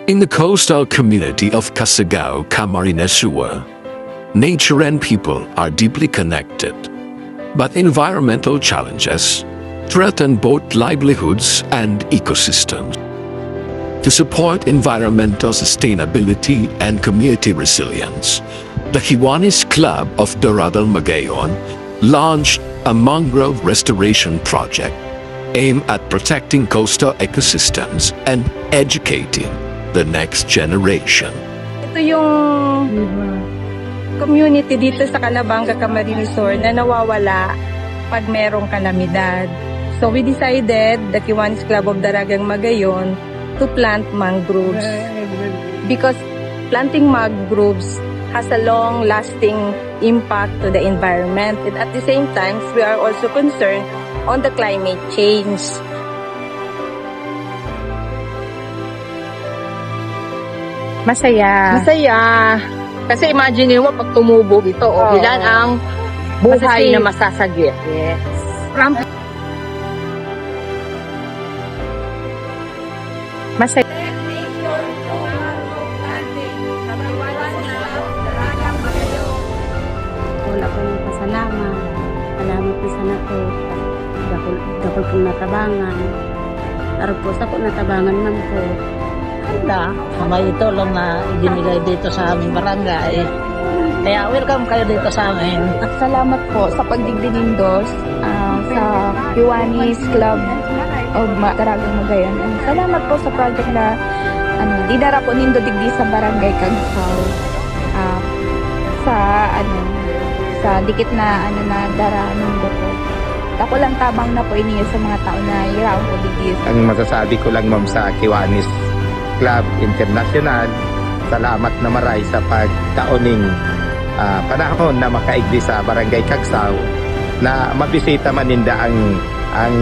In the coastal community of Casagao, Camarines Sur, nature and people are deeply connected. But environmental challenges threaten both livelihoods and ecosystems. To support environmental sustainability and community resilience, the Kiwanis Club of Doradal Magayon launched a mangrove restoration project aimed at protecting coastal ecosystems and educating the next generation. Ito yung community dito sa Calabanga, Camarines Sur na nawawala pag merong kalamidad. So we decided, the Kiwanis Club of Daragang Magayon, to plant mangroves. Because planting mangroves has a long-lasting impact to the environment. And at the same time, we are also concerned on the climate change. Masaya. Kasi imagine mo pag tumubo ito, ilan ang buhay na masasagip. Yes. Masaya. Wala ko yung pasalamat. Salamat po sana po. Dakol pong natabangan. Araw po sa po natabangan man po. Handa, may ito lang na ibinigay dito sa aming barangay. Kaya welcome kayo dito sa amin. Salamat po sa pagdigdinindos sa Kiwanis Club of Daragang Magayon. Salamat po sa project na dinara po nindo digdi sa Barangay Cagsaw. Sa dikit na na dara nindo po. Ako lang tabang na po iniyo sa mga tao na iraw po digdi. Ang masasabi ko lang ma'am sa Kiwanis Club International, salamat na maray sa pagtaoning panahon na makaigdi sa Barangay Cagsaw na mabisita maninda ang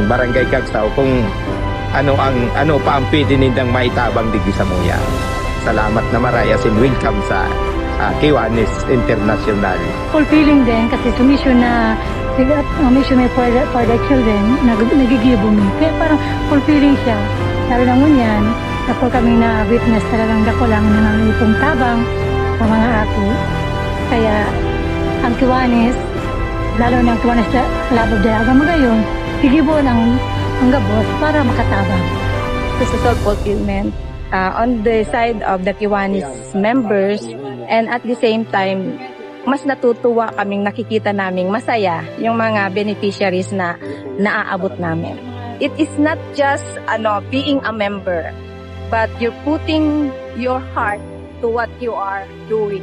Barangay Cagsaw kung ano pa ang pwede nindang maitabang digdi sa muya. Salamat na maray as in welcome sa Kiwanis International. Fulfilling din kasi sumission na mission for the children nagigibo mo. Kaya parang fulfilling siya. Lalo lang mo yan, ako kami na witness talagang dako lang ng itong tabang sa mga ako. Kaya ang Kiwanis, lalo ng Kiwanis Club of Daragang Magayon, gigibo ng gabos para makatabang. This is all fulfillment on the side of the Kiwanis members, and at the same time, mas natutuwa kaming nakikita naming masaya yung mga beneficiaries na naaabot namin. It is not just being a member, but you're putting your heart to what you are doing.